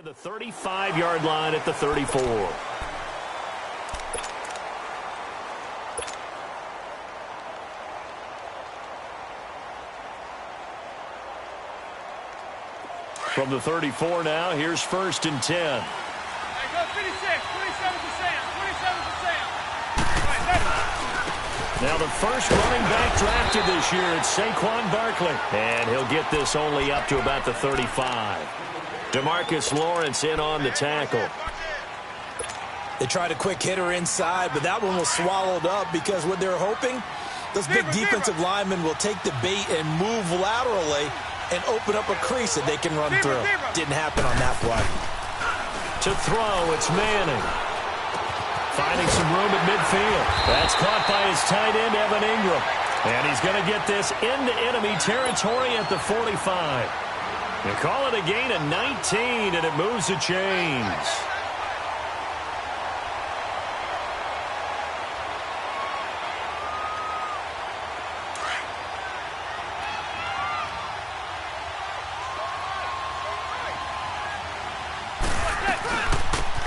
The 35-yard line at the 34. From the 34 now, here's 1st and 10. Hey, go 56, 27 to Sam, 27 to Sam. Now the first running back drafted this year, it's Saquon Barkley. And he'll get this only up to about the 35. DeMarcus Lawrence in on the tackle. They tried a quick hitter inside, but that one was swallowed up because what they're hoping, those big defensive linemen will take the bait and move laterally and open up a crease that they can run through. Didn't happen on that play. To throw, it's Manning. Finding some room at midfield. That's caught by his tight end, Evan Ingram. And he's going to get this into enemy territory at the 45. They call it a gain of 19, and it moves the chains.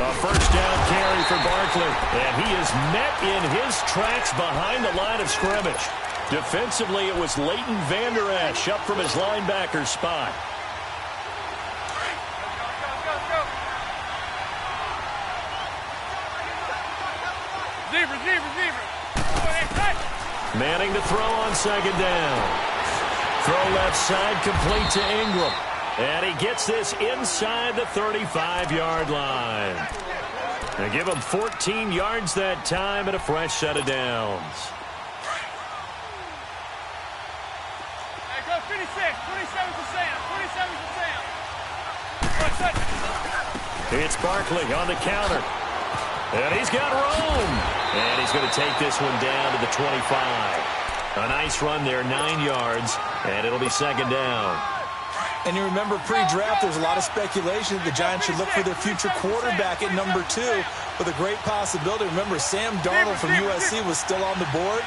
A first down carry for Barkley, and he is met in his tracks behind the line of scrimmage. Defensively, it was Leighton Vander Esch up from his linebacker spot. Manning to throw on 2nd down. Throw left side, complete to Ingram. And he gets this inside the 35-yard line. They give him 14 yards that time and a fresh set of downs. Hey, go 56, 27 to Sam, 27 to Sam. It's Barkley on the counter. And he's got room. And he's going to take this one down to the 25. A nice run there, 9 yards, and it'll be 2nd down. And you remember pre-draft, there's a lot of speculation that the Giants should look for their future quarterback at number 2 with a great possibility. Remember, Sam Darnold from USC was still on the board,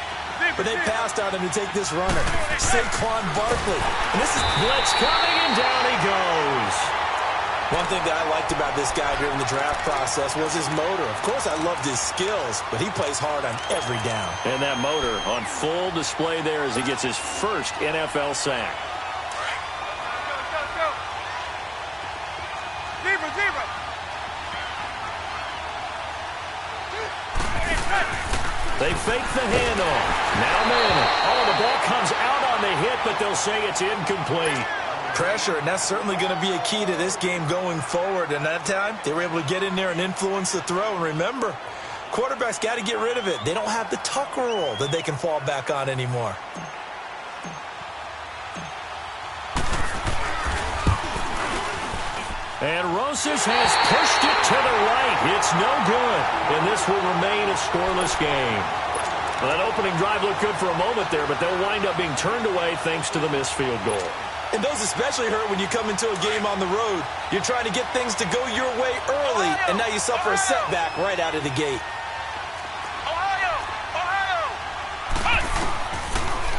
but they passed on him to take this runner, Saquon Barkley. And this is blitz coming, and down he goes. One thing that I liked about this guy during the draft process was his motor. Of course, I loved his skills, but he plays hard on every down. And that motor on full display there as he gets his first NFL sack. They fake the handoff. Now Manning. Oh, the ball comes out on the hit, but they'll say it's incomplete. Pressure, and that's certainly going to be a key to this game going forward. And that time, they were able to get in there and influence the throw. And remember, quarterbacks got to get rid of it. They don't have the Tucker rule that they can fall back on anymore. And Rosas has pushed it to the right. It's no good. And this will remain a scoreless game. Well, that opening drive looked good for a moment there, but they'll wind up being turned away thanks to the missed field goal. And those especially hurt when you come into a game on the road. You're trying to get things to go your way early, and now you suffer a setback right out of the gate.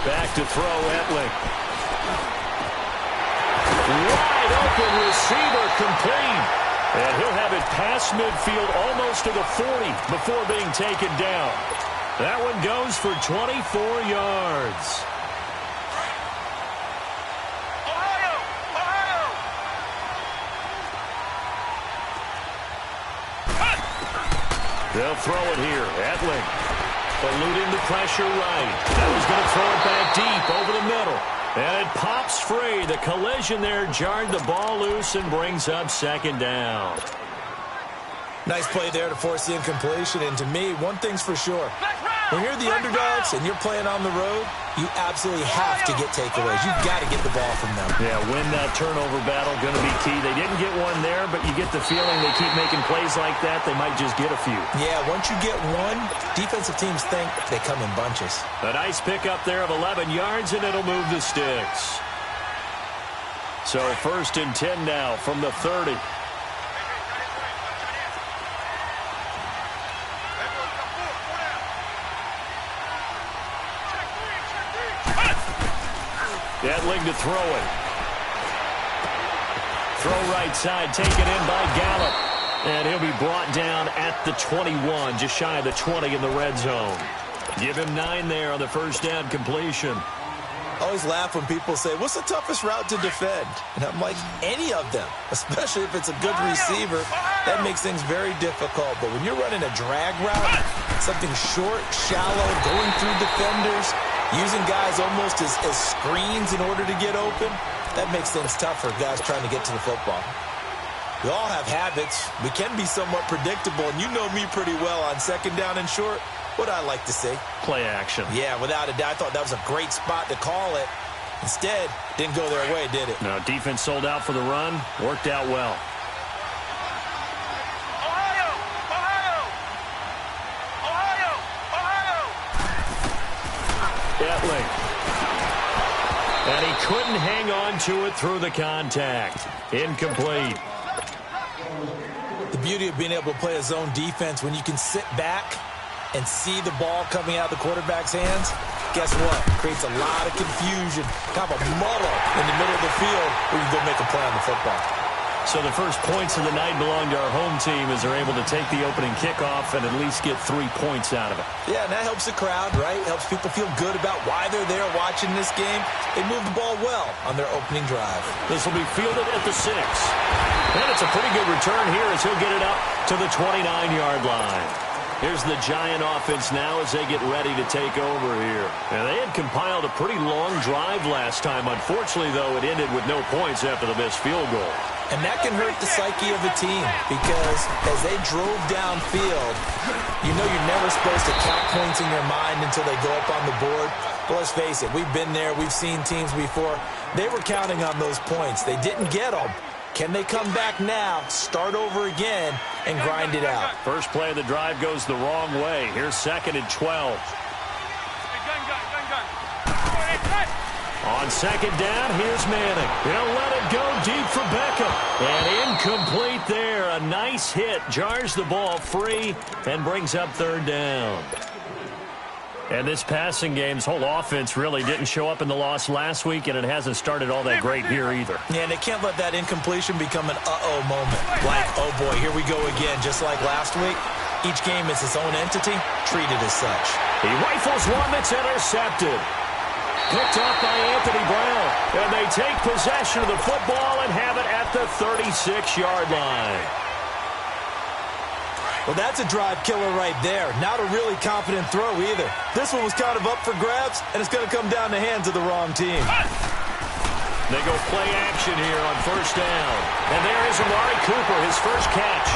Back to throw, Etling. Wide open receiver, complete. And he'll have it past midfield almost to the 40 before being taken down. That one goes for 24 yards. They'll throw it here. Etling eluding the pressure right. Now he's going to throw it back deep over the middle. And it pops free. The collision there jarred the ball loose and brings up 2nd down. Nice play there to force the incompletion. And to me, one thing's for sure. When you're the underdogs and you're playing on the road, you absolutely have to get takeaways. You've got to get the ball from them. Yeah, win that turnover battle, going to be key. They didn't get one there, but you get the feeling they keep making plays like that, they might just get a few. Yeah, once you get one, defensive teams think they come in bunches. A nice pickup there of 11 yards, and it'll move the sticks. So 1st and 10 now from the 30. Etling to throw it. Throw right side, taken in by Gallup. And he'll be brought down at the 21, just shy of the 20 in the red zone. Give him 9 there on the first down completion. I always laugh when people say, what's the toughest route to defend? And I'm like, any of them, especially if it's a good receiver. That makes things very difficult. But when you're running a drag route, something short, shallow, going through defenders, using guys almost as screens in order to get open, that makes things tough for guys trying to get to the football. We all have habits. We can be somewhat predictable, and you know me pretty well on second down and short. What I like to say? Play action. Yeah, without a doubt. I thought that was a great spot to call it. Instead, didn't go their way, did it? No, defense sold out for the run. Worked out well. Etling. And he couldn't hang on to it through the contact. Incomplete. The beauty of being able to play a zone defense when you can sit back and see the ball coming out of the quarterback's hands, guess what? Creates a lot of confusion, kind of a muddle in the middle of the field where you go make a play on the football. So the first points of the night belong to our home team as they're able to take the opening kickoff and at least get 3 points out of it. Yeah, and that helps the crowd, right? Helps people feel good about why they're there watching this game. They moved the ball well on their opening drive. This will be fielded at the 6. And it's a pretty good return here as he'll get it up to the 29-yard line. Here's the Giant offense now as they get ready to take over here. And they had compiled a pretty long drive last time. Unfortunately, though, it ended with no points after the missed field goal. And that can hurt the psyche of a team because as they drove downfield, you know you're never supposed to count points in your mind until they go up on the board. But let's face it, we've been there. We've seen teams before. They were counting on those points. They didn't get them. Can they come back now, start over again, and grind it out? First play of the drive goes the wrong way. Here's 2nd and 12. On 2nd down, here's Manning. He'll let it go deep for Beckham. And incomplete there. A nice hit. Jars the ball free and brings up 3rd down. And this passing game's whole offense really didn't show up in the loss last week, and it hasn't started all that great here either. Yeah, and they can't let that incompletion become an uh-oh moment. Like, oh boy, here we go again, just like last week. Each game is its own entity, treated as such. He rifles one that's intercepted. Picked off by Anthony Brown. And they take possession of the football and have it at the 36-yard line. Well, that's a drive killer right there. Not a really confident throw either. This one was kind of up for grabs, and it's going to come down the hands of the wrong team. They go play action here on 1st down. And there is Amari Cooper, his first catch.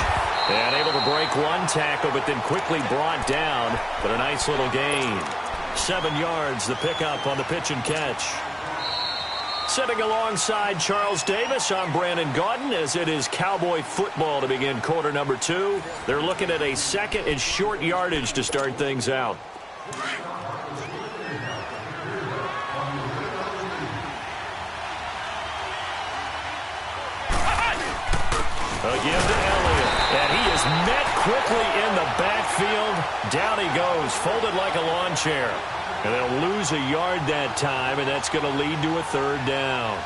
And able to break one tackle, but then quickly brought down. But a nice little gain. 7 yards, the pickup on the pitch and catch. Sitting alongside Charles Davis, I'm Brandon Gaudin as it is Cowboy football to begin quarter number 2. They're looking at a 2nd and short yardage to start things out. Again to Elliott, and he is met quickly in the backfield. Down he goes, folded like a lawn chair. And they'll lose a yard that time, and that's going to lead to a 3rd down.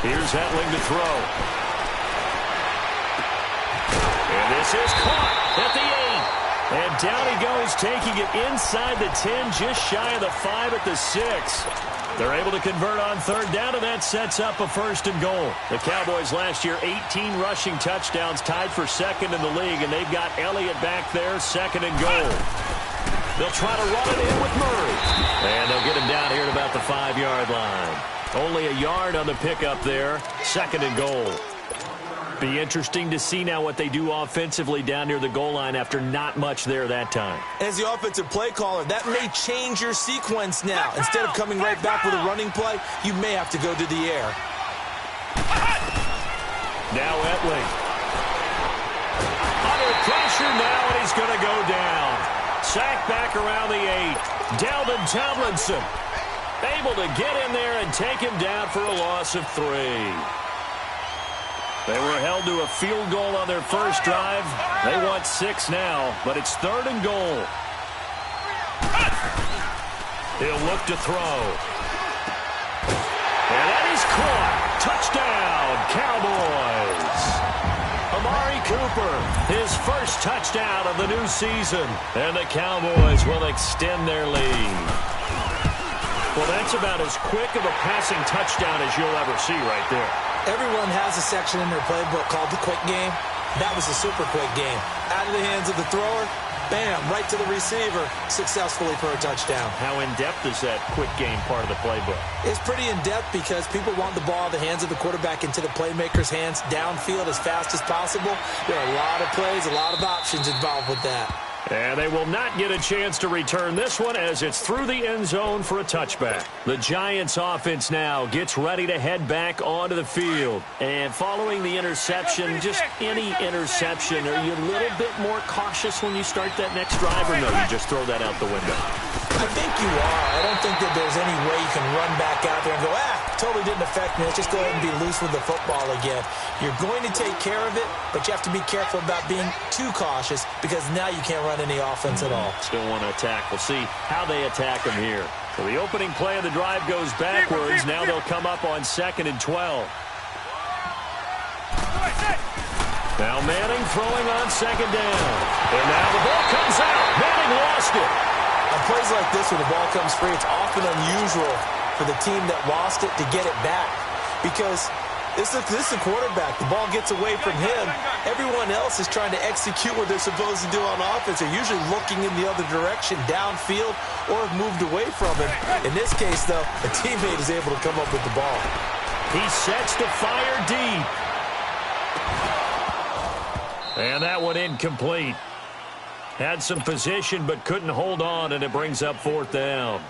Here's Etling to throw. And this is caught at the 8. And down he goes, taking it inside the 10, just shy of the 5 at the 6. They're able to convert on 3rd down, and that sets up a 1st and goal. The Cowboys last year, 18 rushing touchdowns, tied for 2nd in the league, and they've got Elliott back there, 2nd and goal. They'll try to run it in with Murray. And they'll get him down here at about the 5-yard line. Only a yard on the pickup there, 2nd and goal. Be interesting to see now what they do offensively down near the goal line after not much there that time. As the offensive play caller, that may change your sequence now. Instead of coming right back with a running play, you may have to go to the air. Now Etling. Under pressure now, and he's going to go down. sack back around the 8. Dalvin Tomlinson able to get in there and take him down for a loss of 3. They were held to a field goal on their first drive. They want 6 now, but it's 3rd and goal. He'll look to throw. And that is caught. Touchdown, Cowboys. Amari Cooper, his first touchdown of the new season. And the Cowboys will extend their lead. Well, that's about as quick of a passing touchdown as you'll ever see right there. Everyone has a section in their playbook called the quick game. That was a super quick game. Out of the hands of the thrower, bam, right to the receiver, successfully for a touchdown. How in-depth is that quick game part of the playbook? It's pretty in-depth because people want the ball in the hands of the quarterback into the playmaker's hands downfield as fast as possible. There are a lot of plays, a lot of options involved with that. And they will not get a chance to return this one as it's through the end zone for a touchback. The Giants offense now gets ready to head back onto the field. And following the interception, just any interception, are you a little bit more cautious when you start that next drive, or no, you just throw that out the window? I think you are. I don't think that there's any way you can run back out there and go, totally didn't affect me. Let's just go ahead and be loose with the football again. You're going to take care of it, but you have to be careful about being too cautious because now you can't run any offense at all. Still want to attack. We'll see how they attack them here. So the opening play of the drive goes backwards. Now they'll come up on 2nd and 12. Now Manning throwing on 2nd down. And now the ball comes out. Manning lost it. On plays like this, when the ball comes free, it's often unusual for the team that lost it to get it back because this is a quarterback. The ball gets away from him. Everyone else is trying to execute what they're supposed to do on offense. They're usually looking in the other direction, downfield, or have moved away from him. In this case, though, a teammate is able to come up with the ball. He sets to fire deep. And that one incomplete. Had some position but couldn't hold on, and it brings up 4th down.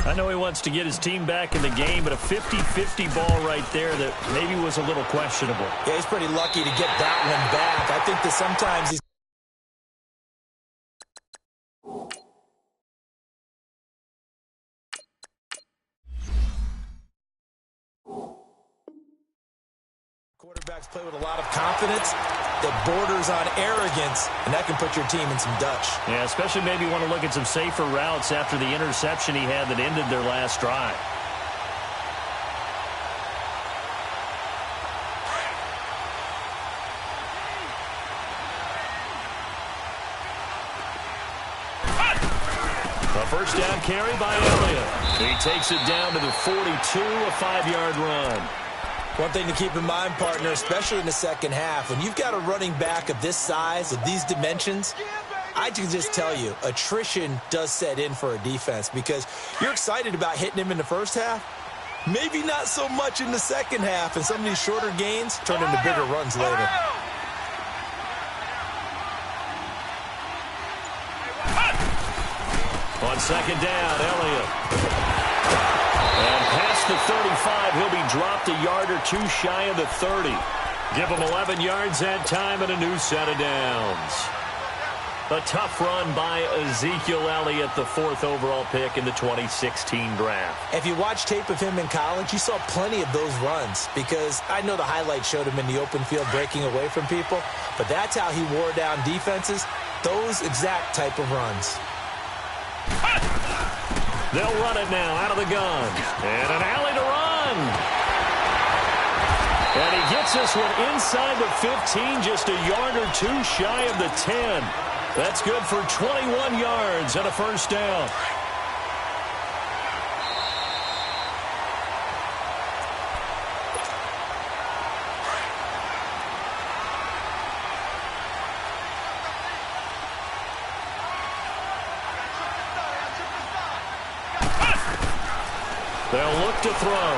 I know he wants to get his team back in the game, but a 50-50 ball right there that maybe was a little questionable. Yeah, he's pretty lucky to get that one back. I think that sometimes he's quarterbacks play with a lot of confidence that borders on arrogance, and that can put your team in some Dutch. Yeah, especially maybe want to look at some safer routes after the interception he had that ended their last drive. A first down carry by Elliott. He takes it down to the 42, a 5-yard run. One thing to keep in mind, partner, especially in the second half, when you've got a running back of this size, of these dimensions, I can just tell you, attrition does set in for a defense because you're excited about hitting him in the first half. Maybe not so much in the second half, and some of these shorter gains turn into bigger runs later. On 2nd down, Elliott. And past the 35, he'll be dropped a yard or two shy of the 30. Give him 11 yards that time and a new set of downs. A tough run by Ezekiel Elliott, the 4th overall pick in the 2016 draft. If you watch tape of him in college, you saw plenty of those runs because I know the highlights showed him in the open field breaking away from people, but that's how he wore down defenses, those exact type of runs. They'll run it now out of the gun. And an alley to run. And he gets this one inside the 15, just a yard or two shy of the 10. That's good for 21 yards and a first down. They'll look to throw.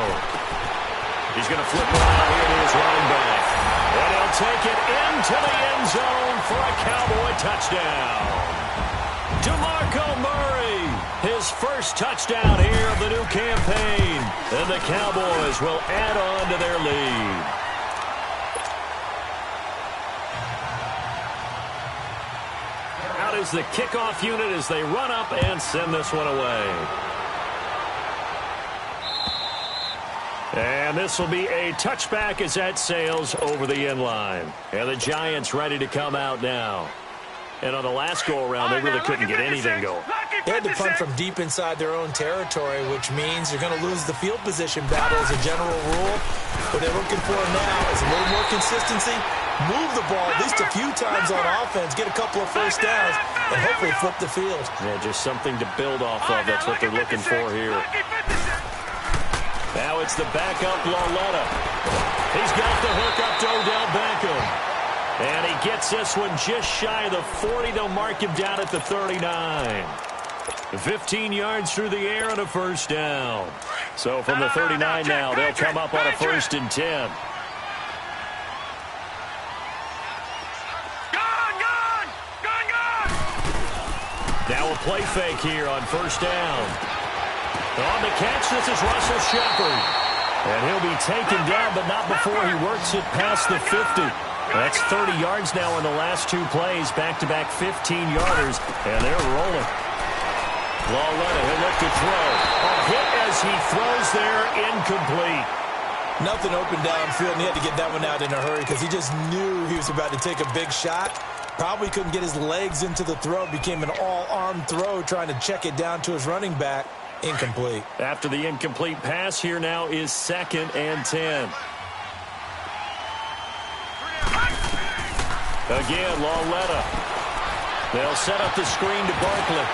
He's going to flip around here to his running back. And he'll take it into the end zone for a Cowboy touchdown. DeMarco Murray, his first touchdown here of the new campaign. And the Cowboys will add on to their lead. Out goes the kickoff unit as they run up and send this one away. And this will be a touchback as that sails over the end line. And the Giants ready to come out now. And on the last go-around, they really couldn't get anything going. They had to punt from deep inside their own territory, which means you're going to lose the field position battle as a general rule. What they're looking for now is a little more consistency, move the ball at least a few times on offense, get a couple of first downs, and hopefully flip the field. Yeah, just something to build off of. That's what they're looking for here. Now it's the backup, Lauletta. He's got the hook up to Odell Beckham. And he gets this one just shy of the 40. They'll mark him down at the 39. 15 yards through the air and a first down. So from the 39 now, they'll come up on a 1st and 10. Now a play fake here on 1st down. On the catch, this is Russell Shepard. And he'll be taken down, but not before he works it past the 50. That's 30 yards now in the last 2 plays, back-to-back 15-yarders, and they're rolling. Lauletta, he'll look to throw. A hit as he throws there, incomplete. Nothing open downfield, and he had to get that one out in a hurry because he just knew he was about to take a big shot. Probably couldn't get his legs into the throw. Became an all-arm throw, trying to check it down to his running back. Incomplete. After the incomplete pass, here now is 2nd and 10. Again, Lauletta. They'll set up the screen to Barkley.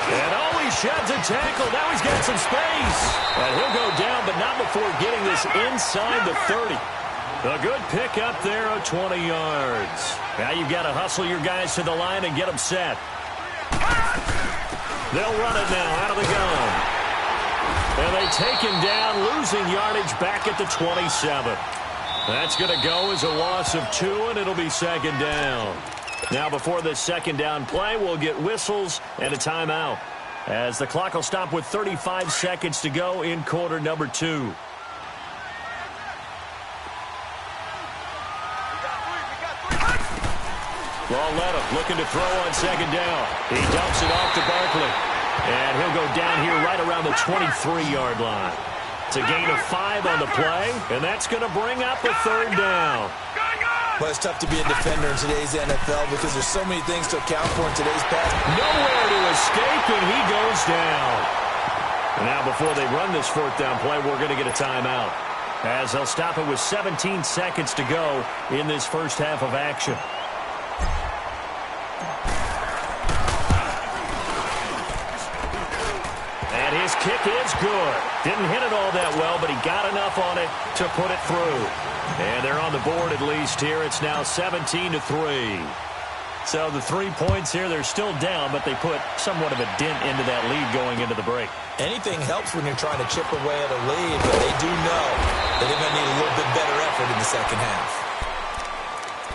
And he sheds a tackle. Now he's got some space. And he'll go down, but not before getting this inside the 30. A good pickup there of 20 yards. Now you've got to hustle your guys to the line and get them set. They'll run it now out of the gun. And they take him down, losing yardage back at the 27. That's going to go as a loss of 2, and it'll be 2nd down. Now before this 2nd down play, we'll get whistles and a timeout, as the clock will stop with 35 seconds to go in quarter number 2. Lauletta looking to throw on 2nd down. He dumps it off to Barkley. And he'll go down here right around the 23-yard line. It's a gain of 5 on the play, and that's going to bring up a 3rd down. Well, it's tough to be a defender in today's NFL because there's so many things to account for in today's pass. Nowhere to escape, and he goes down. And now before they run this 4th down play, we're going to get a timeout, as they'll stop it with 17 seconds to go in this first half of action. And his kick is good. Didn't hit it all that well, but he got enough on it to put it through. And they're on the board at least here. It's now 17-3. So the 3 points here, they're still down, but they put somewhat of a dent into that lead going into the break. Anything helps when you're trying to chip away at a lead, but they do know that they're going to need a little bit better effort in the second half.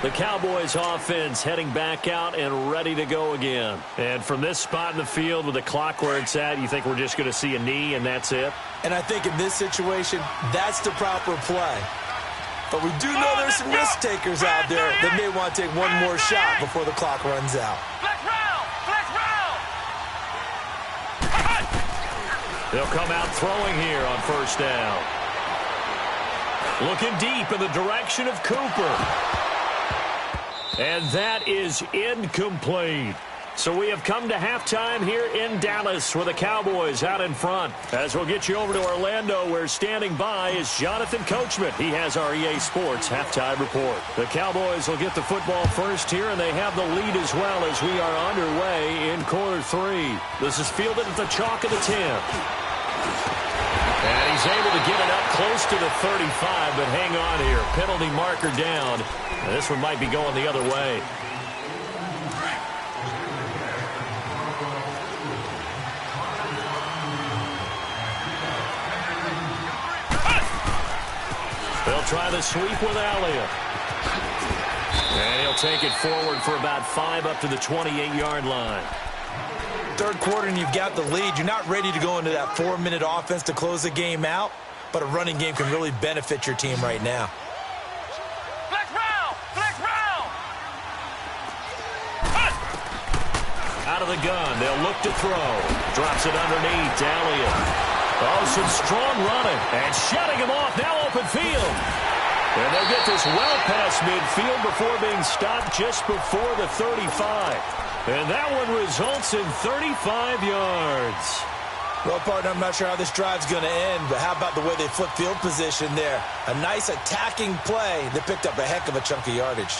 The Cowboys offense heading back out and ready to go again. And from this spot in the field with the clock where it's at, you think we're just going to see a knee and that's it? And I think in this situation, that's the proper play. But we do know there's some risk takers out there that may want to take one more shot before the clock runs out. They'll come out throwing here on 1st down. Looking deep in the direction of Cooper. And that is incomplete. So we have come to halftime here in Dallas with the Cowboys out in front. As we'll get you over to Orlando, where standing by is Jonathan Coachman. He has our EA Sports halftime report. The Cowboys will get the football first here, and they have the lead as well as we are underway in quarter 3. This is fielded at the chalk of the 10. And he's able to get it up close to the 35, but hang on here. Penalty marker down. And this one might be going the other way. They'll try the sweep with Elliott. And he'll take it forward for about 5 up to the 28-yard line. Third quarter and you've got the lead. You're not ready to go into that 4-minute offense to close the game out, but a running game can really benefit your team right now. Out of the gun. They'll look to throw. Drops it underneath to Elliott. Oh, some strong running. And shutting him off. Now open field. And they'll get this well past midfield before being stopped just before the 35. And that one results in 35 yards. Well, partner, I'm not sure how this drive's going to end, but how about the way they flip field position there? A nice attacking play that picked up a heck of a chunk of yardage.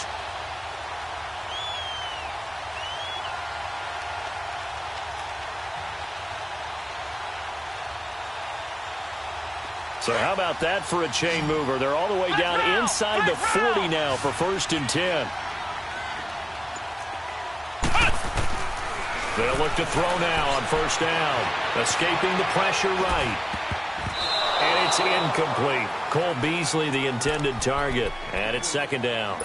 So how about that for a chain mover? They're all the way down inside the 40 now for 1st and 10. They'll look to throw now on 1st down. Escaping the pressure right. And it's incomplete. Cole Beasley, the intended target. And it's 2nd down.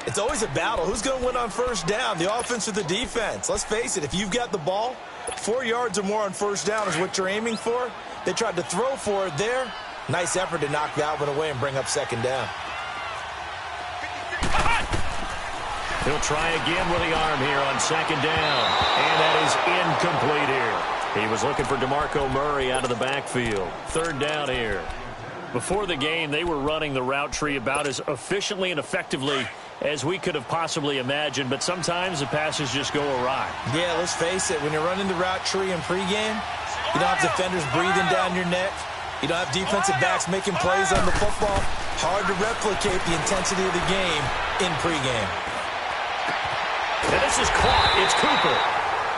It's always a battle. Who's going to win on 1st down, the offense or the defense? Let's face it, if you've got the ball, 4 yards or more on 1st down is what you're aiming for. They tried to throw for it there. Nice effort to knock that one away and bring up 2nd down. He'll try again with the arm here on 2nd down. And that is incomplete here. He was looking for DeMarco Murray out of the backfield. 3rd down here. Before the game, they were running the route tree about as efficiently and effectively as we could have possibly imagined. But sometimes the passes just go awry. Yeah, let's face it. When you're running the route tree in pregame, you don't have defenders breathing down your neck. You don't have defensive backs making plays on the football. Hard to replicate the intensity of the game in pregame. And this is caught. It's Cooper.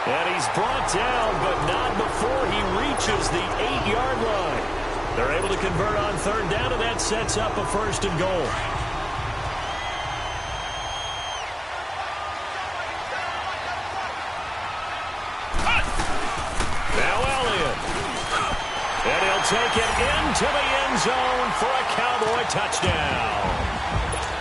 And he's brought down, but not before he reaches the 8-yard line. They're able to convert on 3rd down, and that sets up a 1st and goal. Now Elliott. And he'll take it into the end zone for a Cowboy touchdown.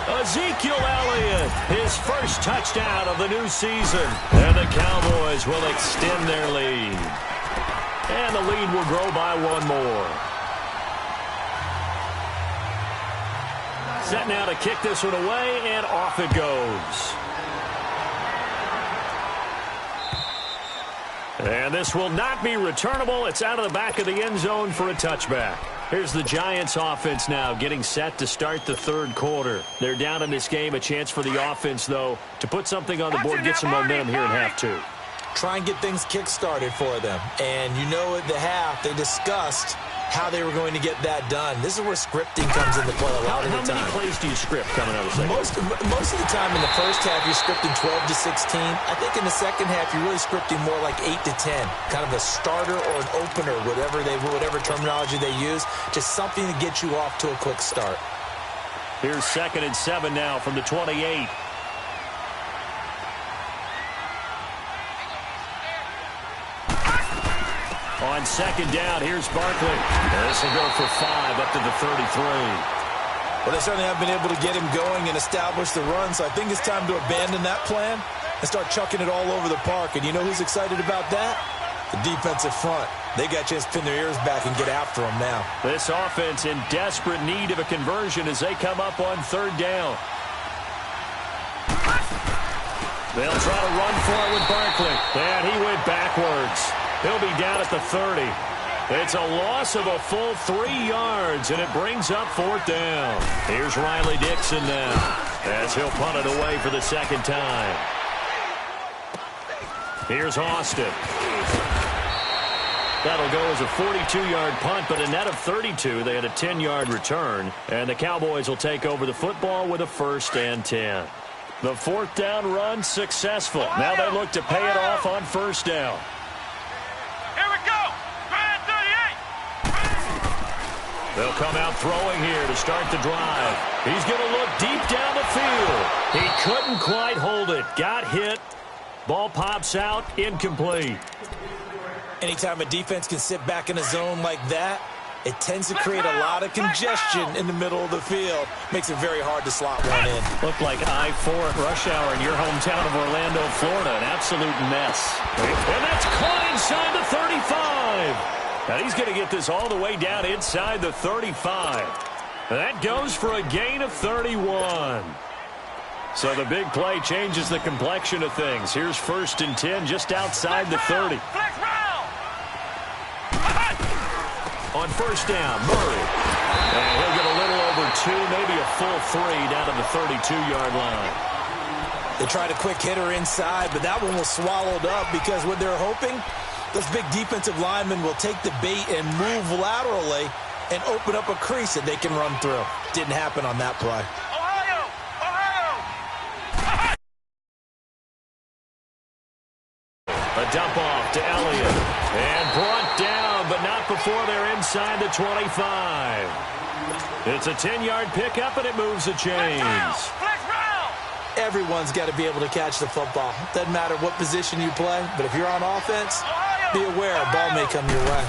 Ezekiel Elliott, his first touchdown of the new season. And the Cowboys will extend their lead. And the lead will grow by 1 more. Set now to kick this one away, and off it goes. And this will not be returnable. It's out of the back of the end zone for a touchback. Here's the Giants offense now getting set to start the 3rd quarter. They're down in this game. A chance for the offense, though, to put something on the board, get some momentum here in half 2. Try and get things kick-started for them. And you know at the half, they discussed how they were going to get that done. This is where scripting comes into play a lot of the time. How many plays do you script coming out of the second? Most of the time in the first half, you're scripting 12 to 16. I think in the second half, you're really scripting more like 8 to 10. Kind of a starter or an opener, whatever terminology they use. Just something to get you off to a quick start. Here's 2nd and 7 now from the 28. On 2nd down, here's Barkley. And this will go for 5 up to the 33. Well, they certainly have been able to get him going and establish the run, so I think it's time to abandon that plan and start chucking it all over the park. And you know who's excited about that? The defensive front. They got a chance to pin their ears back and get after him now. This offense in desperate need of a conversion as they come up on 3rd down. They'll try to run for it with Barkley. And he went backwards. He'll be down at the 30. It's a loss of a full 3 yards, and it brings up 4th down. Here's Riley Dixon now as he'll punt it away for the 2nd time. Here's Austin. That'll go as a 42-yard punt, but a net of 32. They had a 10-yard return, and the Cowboys will take over the football with a 1st and 10. The 4th down run successful. Now they look to pay it off on 1st down. They'll come out throwing here to start the drive. He's going to look deep down the field. He couldn't quite hold it. Got hit. Ball pops out. Incomplete. Anytime a defense can sit back in a zone like that, it tends to create a lot of congestion in the middle of the field. Makes it very hard to slot one in. Looked like I-4 at rush hour in your hometown of Orlando, Florida. An absolute mess. And that's caught inside the 35. And he's going to get this all the way down inside the 35. That goes for a gain of 31. So the big play changes the complexion of things. Here's 1st and 10 just outside the 30. On 1st down, Murray. And he'll get a little over 2, maybe a full 3 down to the 32-yard line. They tried a quick hitter inside, but that one was swallowed up because what they're hoping, those big defensive linemen will take the bait and move laterally and open up a crease that they can run through. Didn't happen on that play. A dump off to Elliott. And brought down, but not before they're inside the 25. It's a 10-yard pickup, and it moves the chains. Everyone's got to be able to catch the football. Doesn't matter what position you play, but if you're on offense, be aware a ball may come your way.